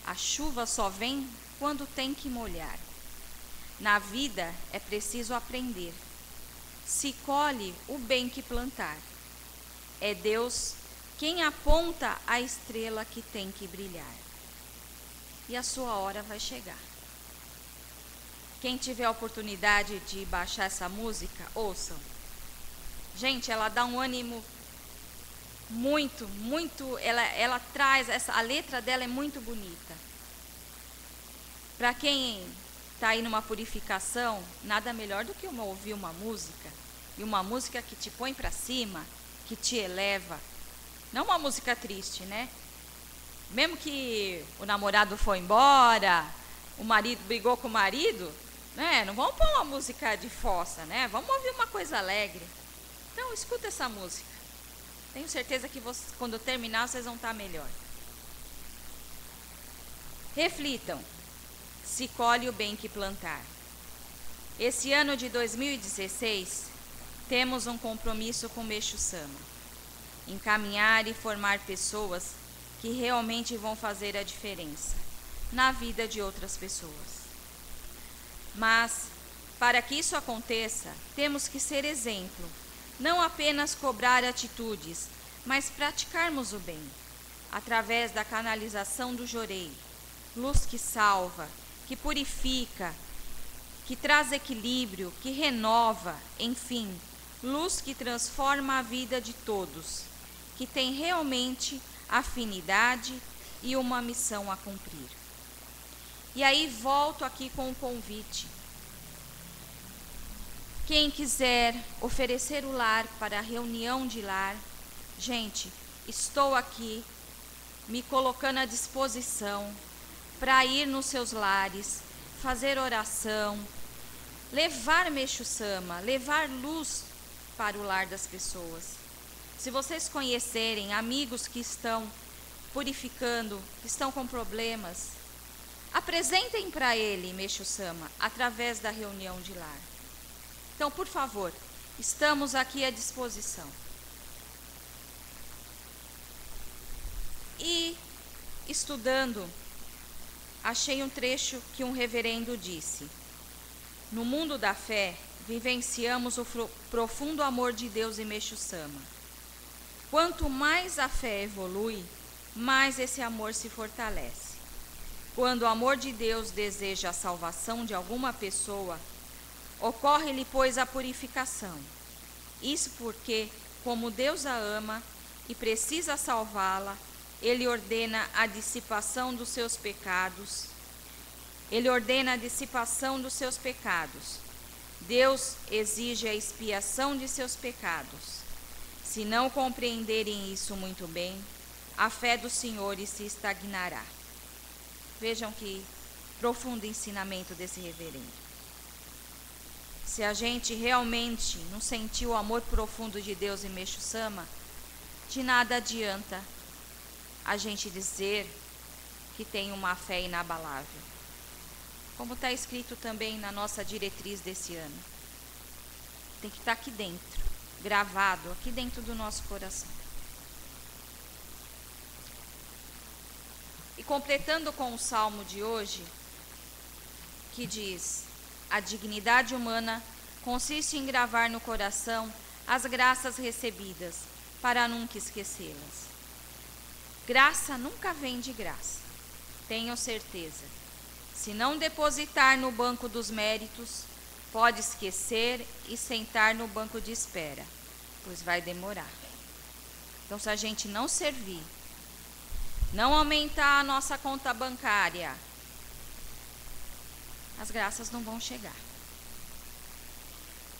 A chuva só vem quando tem que molhar. Na vida é preciso aprender. Se colhe o bem que plantar. É Deus quem aponta a estrela que tem que brilhar. E a sua hora vai chegar. Quem tiver a oportunidade de baixar essa música, ouçam. Gente, ela dá um ânimo muito, ela traz, a letra dela é muito bonita. Para quem está aí numa purificação, nada melhor do que ouvir uma música, e uma música que te põe para cima, que te eleva. Não uma música triste, né? Mesmo que o namorado foi embora, o marido brigou com o marido, né? Não vamos pôr uma música de fossa, né? Vamos ouvir uma coisa alegre. Então, escuta essa música. Tenho certeza que quando terminar vocês vão estar melhor. Reflitam, se colhe o bem que plantar. Esse ano de 2016, temos um compromisso com o Meixo Sama. Encaminhar e formar pessoas que realmente vão fazer a diferença na vida de outras pessoas. Mas, para que isso aconteça, temos que ser exemplo, não apenas cobrar atitudes, mas praticarmos o bem, através da canalização do Jorei, luz que salva, que purifica, que traz equilíbrio, que renova, enfim, luz que transforma a vida de todos, que tem realmente afinidade e uma missão a cumprir. E aí volto aqui com um convite. Quem quiser oferecer o lar para a reunião de lar, gente, estou aqui me colocando à disposição para ir nos seus lares, fazer oração, levar Meixo Sama, levar luz para o lar das pessoas. Se vocês conhecerem amigos que estão purificando, que estão com problemas, apresentem para ele Meixo Sama através da reunião de lar. Então, por favor, estamos aqui à disposição. E, estudando, achei um trecho que um reverendo disse: no mundo da fé, vivenciamos o profundo amor de Deus e Meixo Sama. Quanto mais a fé evolui, mais esse amor se fortalece. Quando o amor de Deus deseja a salvação de alguma pessoa, ocorre-lhe, pois, a purificação. Isso porque, como Deus a ama e precisa salvá-la, Ele ordena a dissipação dos seus pecados. Deus exige a expiação de seus pecados. Se não compreenderem isso muito bem, a fé dos senhores se estagnará. Vejam que profundo ensinamento desse reverendo. Se a gente realmente não sentiu o amor profundo de Deus em Meixo Sama, de nada adianta a gente dizer que tem uma fé inabalável. Como está escrito também na nossa diretriz desse ano. Tem que estar aqui dentro, gravado aqui dentro do nosso coração. E completando com o salmo de hoje, que diz: a dignidade humana consiste em gravar no coração as graças recebidas, para nunca esquecê-las. Graça nunca vem de graça, tenham certeza. Se não depositar no banco dos méritos, pode esquecer e sentar no banco de espera, pois vai demorar. Então, se a gente não servir, não aumentar a nossa conta bancária, as graças não vão chegar.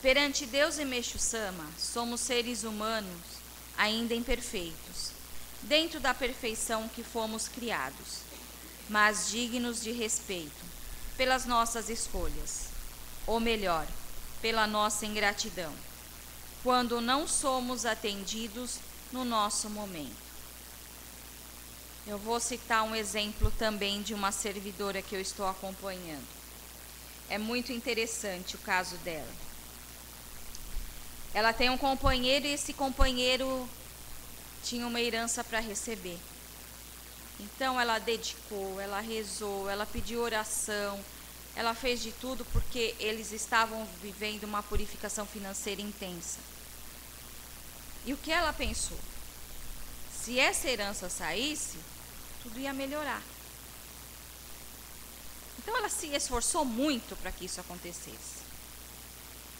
Perante Deus e Meixo Sama, somos seres humanos ainda imperfeitos, dentro da perfeição que fomos criados, mas dignos de respeito pelas nossas escolhas, ou melhor, pela nossa ingratidão, quando não somos atendidos no nosso momento. Eu vou citar um exemplo também de uma servidora que eu estou acompanhando. É muito interessante o caso dela. Ela tem um companheiro e esse companheiro tinha uma herança para receber. Então ela dedicou, ela rezou, ela pediu oração, ela fez de tudo porque eles estavam vivendo uma purificação financeira intensa. E o que ela pensou? Se essa herança saísse, tudo ia melhorar. Então ela se esforçou muito para que isso acontecesse.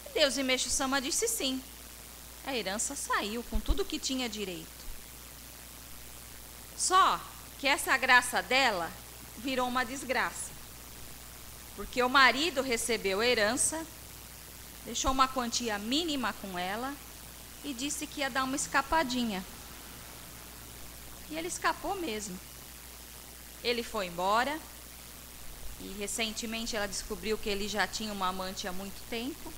E Deus e Meixo Sama disse sim. A herança saiu com tudo que tinha direito. Só que essa graça dela virou uma desgraça. Porque o marido recebeu a herança, deixou uma quantia mínima com ela e disse que ia dar uma escapadinha. E ele escapou mesmo. Ele foi embora e recentemente ela descobriu que ele já tinha uma amante há muito tempo.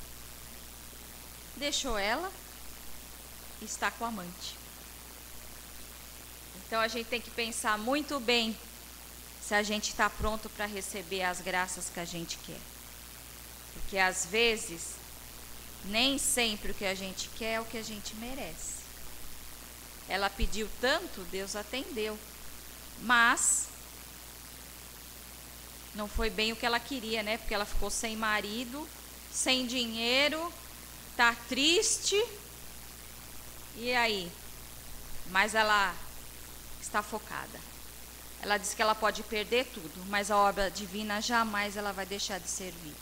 Deixou ela e está com a amante. Então a gente tem que pensar muito bem se a gente está pronto para receber as graças que a gente quer. Porque às vezes, nem sempre o que a gente quer é o que a gente merece. Ela pediu tanto, Deus atendeu. Mas não foi bem o que ela queria, né? Porque ela ficou sem marido, sem dinheiro, tá triste. E aí? Mas ela está focada. Ela diz que ela pode perder tudo, mas a obra divina jamais ela vai deixar de servir.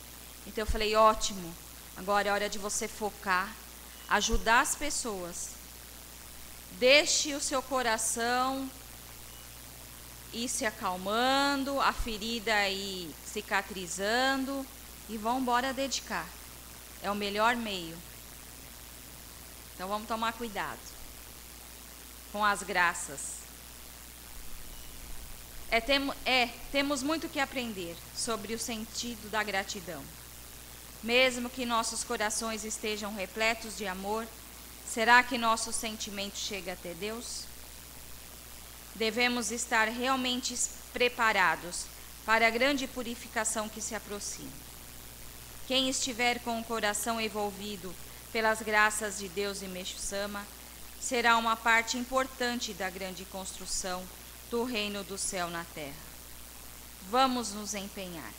Então eu falei, ótimo, agora é hora de você focar, ajudar as pessoas. Deixe o seu coração ir se acalmando, a ferida ir cicatrizando e vamos embora dedicar. É o melhor meio. Então vamos tomar cuidado com as graças. Temos muito que aprender sobre o sentido da gratidão. Mesmo que nossos corações estejam repletos de amor, será que nosso sentimento chega até Deus? Devemos estar realmente preparados para a grande purificação que se aproxima. Quem estiver com o coração envolvido pelas graças de Deus e Meixo Sama, será uma parte importante da grande construção do reino do céu na terra. Vamos nos empenhar.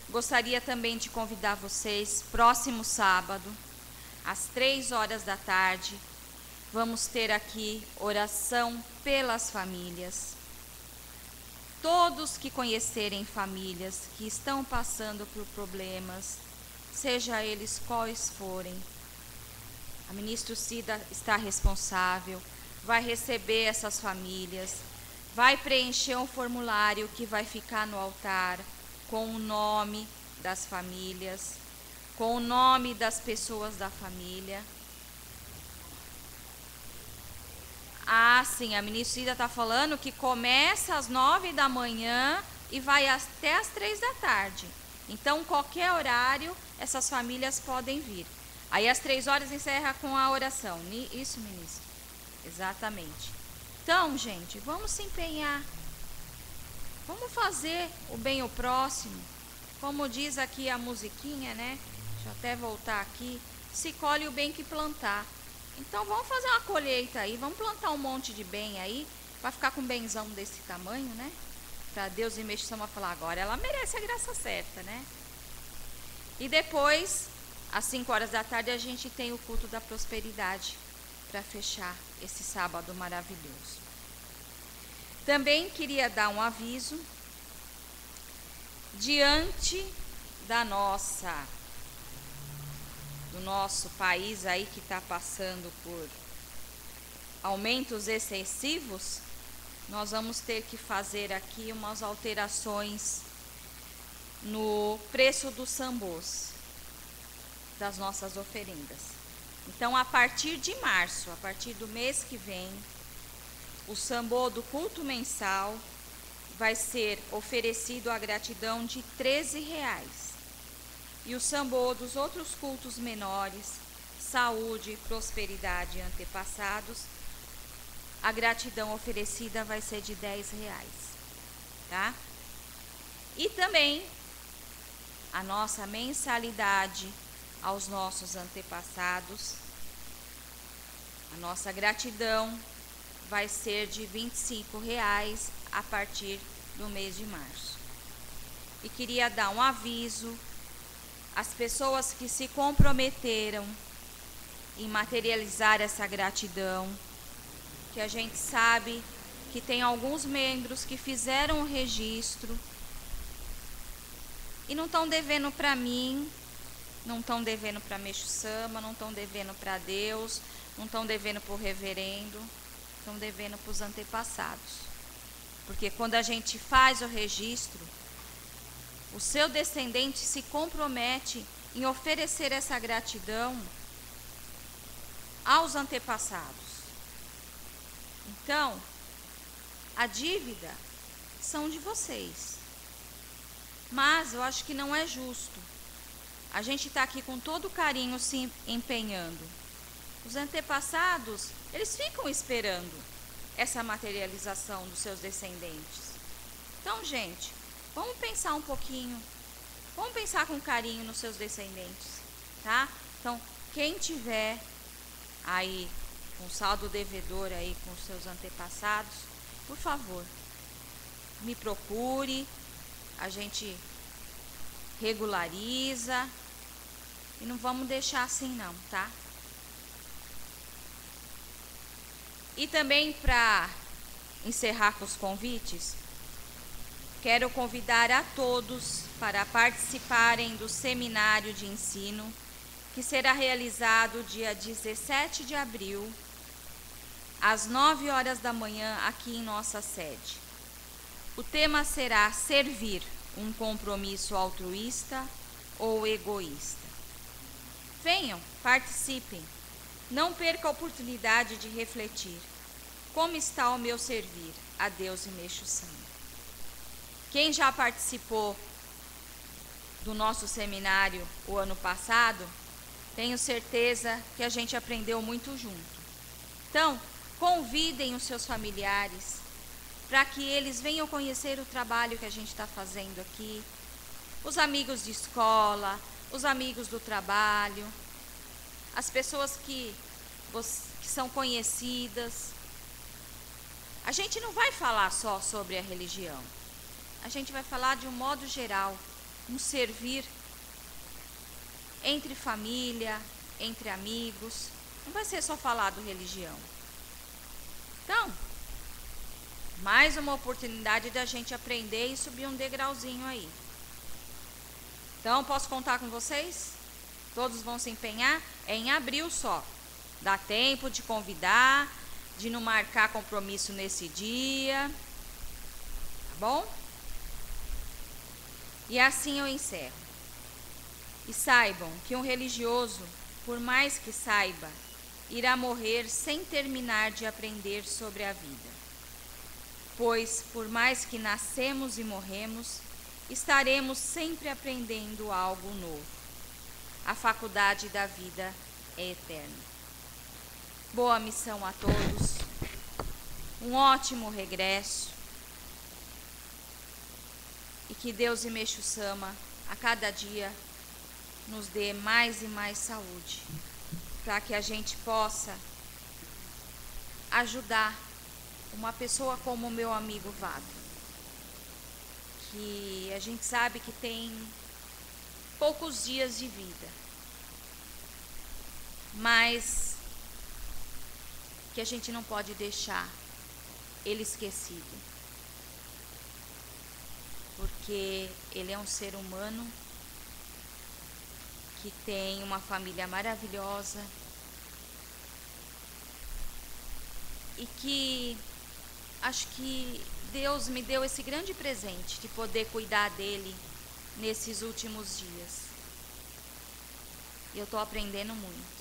Gostaria também de convidar vocês, próximo sábado, às 15h, vamos ter aqui oração pelas famílias. Todos que conhecerem famílias que estão passando por problemas, seja eles quais forem, a ministra Cida está responsável, vai receber essas famílias, vai preencher um formulário que vai ficar no altar com o nome das famílias, com o nome das pessoas da família. Ah, sim, a ministra Cida está falando que começa às 9h e vai até às 15h. Então, qualquer horário, essas famílias podem vir. Aí, às 15h, encerra com a oração. Isso, ministro? Exatamente. Então, gente, vamos se empenhar. Vamos fazer o bem ao próximo. Como diz aqui a musiquinha, né? Deixa eu até voltar aqui. Se colhe o bem que plantar. Então, vamos fazer uma colheita aí. Vamos plantar um monte de bem aí. Para ficar com um benzão desse tamanho, né? Para Deus e Meixo Sama falar agora. Ela merece a graça certa, né? E depois, às 17h, a gente tem o culto da prosperidade. Para fechar esse sábado maravilhoso. Também queria dar um aviso. Diante do nosso país aí que está passando por aumentos excessivos, nós vamos ter que fazer aqui umas alterações no preço dos sambôs, das nossas oferendas. Então, a partir de março, a partir do mês que vem, o sambô do culto mensal vai ser oferecido à gratidão de R$13. E o sambô dos outros cultos menores, saúde, prosperidade e antepassados, a gratidão oferecida vai ser de R$10. Tá? E também a nossa mensalidade aos nossos antepassados, a nossa gratidão vai ser de R$25 a partir do mês de março. E queria dar um aviso às pessoas que se comprometeram em materializar essa gratidão, que a gente sabe que tem alguns membros que fizeram o registro e não estão devendo para mim, não estão devendo para Meixo Sama, não estão devendo para Deus, não estão devendo para o reverendo, estão devendo para os antepassados. Porque quando a gente faz o registro, o seu descendente se compromete em oferecer essa gratidão aos antepassados. Então, a dívida são de vocês. Mas eu acho que não é justo. A gente está aqui com todo carinho se empenhando. Os antepassados, eles ficam esperando essa materialização dos seus descendentes. Então, gente, vamos pensar um pouquinho, vamos pensar com carinho nos seus descendentes, tá? Então, quem tiver aí um saldo devedor aí com os seus antepassados, por favor, me procure, a gente regulariza e não vamos deixar assim não, tá? E também, para encerrar com os convites, quero convidar a todos para participarem do seminário de ensino que será realizado dia 17 de abril, às 9 horas da manhã, aqui em nossa sede. O tema será servir, um compromisso altruísta ou egoísta. Venham, participem. Não perca a oportunidade de refletir. Como está o meu servir a Deus e Meixo Sama? Quem já participou do nosso seminário o ano passado, tenho certeza que a gente aprendeu muito junto. Então, convidem os seus familiares para que eles venham conhecer o trabalho que a gente está fazendo aqui, os amigos de escola, os amigos do trabalho, as pessoas que são conhecidas. A gente não vai falar só sobre a religião. A gente vai falar de um modo geral, um servir entre família, entre amigos. Não vai ser só falado religião. Então, mais uma oportunidade da gente aprender e subir um degrauzinho aí. Então, posso contar com vocês? Todos vão se empenhar? É em abril só. Dá tempo de convidar, de não marcar compromisso nesse dia. Tá bom? E assim eu encerro. E saibam que um religioso, por mais que saiba, irá morrer sem terminar de aprender sobre a vida. Pois, por mais que nascemos e morremos, estaremos sempre aprendendo algo novo. A faculdade da vida é eterna. Boa missão a todos, um ótimo regresso, e que Deus e Meixo Sama, a cada dia, nos dê mais e mais saúde, para que a gente possa ajudar uma pessoa como o meu amigo Vado, que a gente sabe que tem poucos dias de vida, mas que a gente não pode deixar ele esquecido, porque ele é um ser humano que tem uma família maravilhosa e que acho que Deus me deu esse grande presente de poder cuidar dele nesses últimos dias. E eu estou aprendendo muito.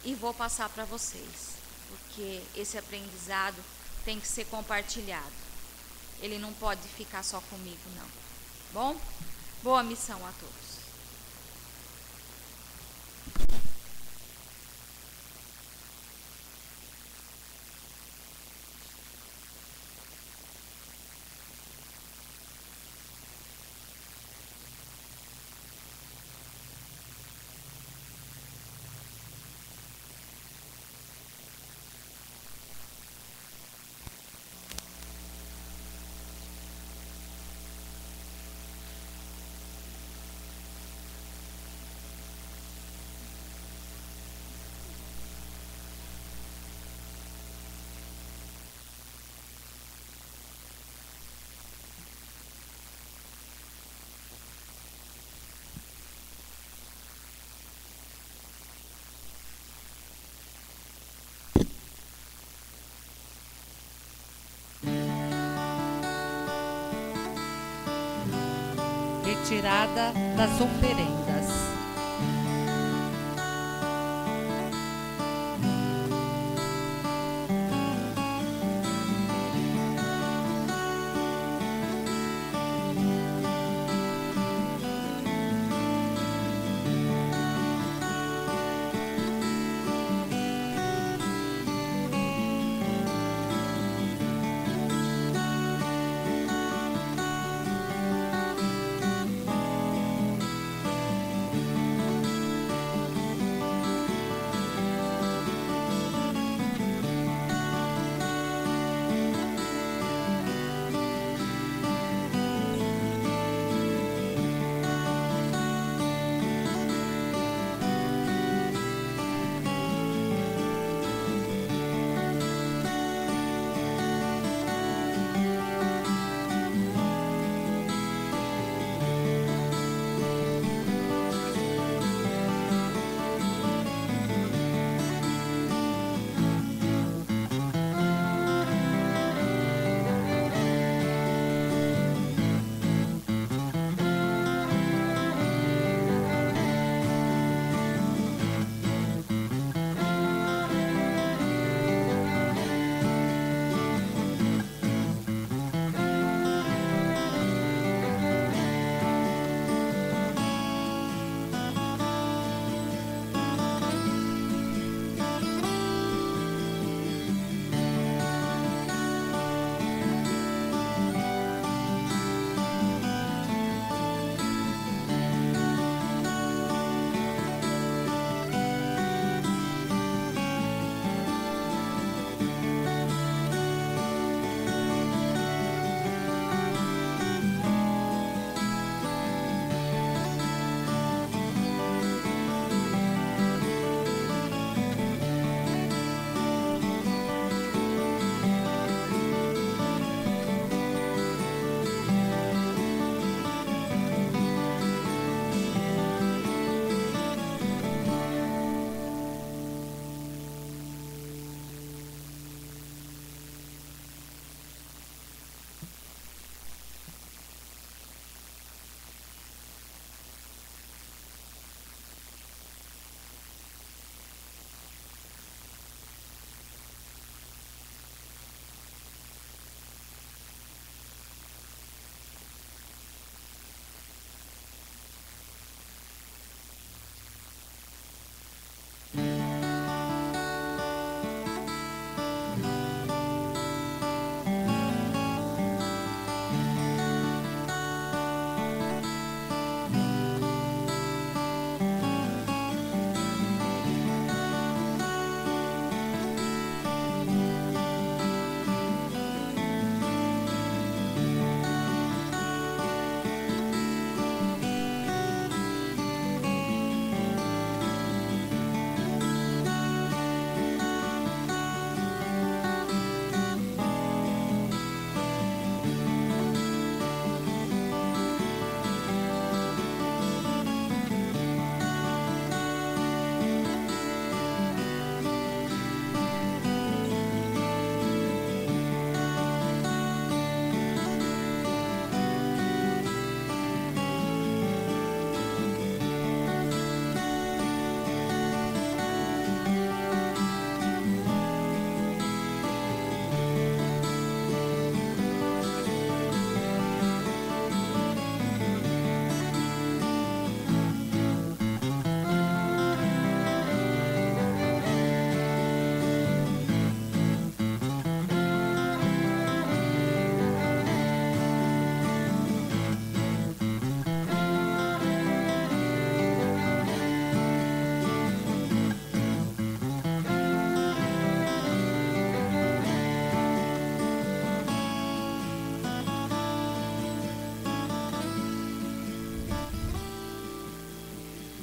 E vou passar para vocês, porque esse aprendizado tem que ser compartilhado. Ele não pode ficar só comigo, não. Bom? Boa missão a todos. Retirada das oferendas.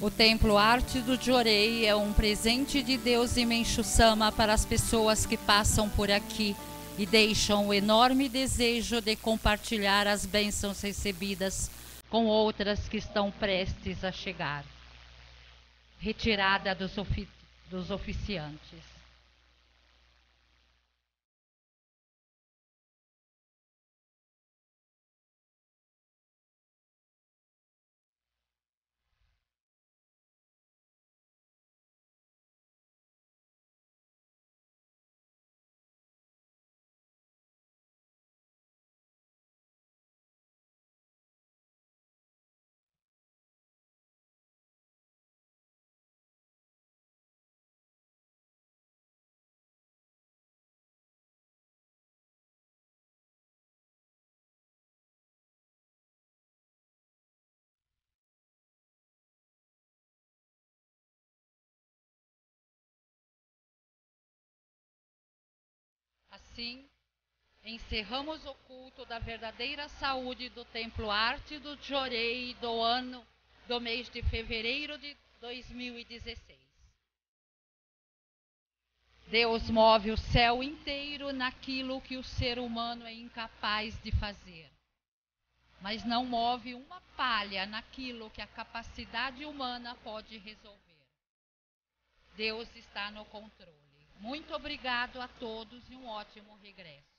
O Templo Arte do Jorei é um presente de Deus e Menchu-sama para as pessoas que passam por aqui e deixam o enorme desejo de compartilhar as bênçãos recebidas com outras que estão prestes a chegar. Retirada dos oficiantes. Assim, encerramos o culto da verdadeira saúde do Templo Arte do Jorei do mês de fevereiro de 2016. Deus move o céu inteiro naquilo que o ser humano é incapaz de fazer, mas não move uma palha naquilo que a capacidade humana pode resolver. Deus está no controle. Muito obrigado a todos e um ótimo regresso.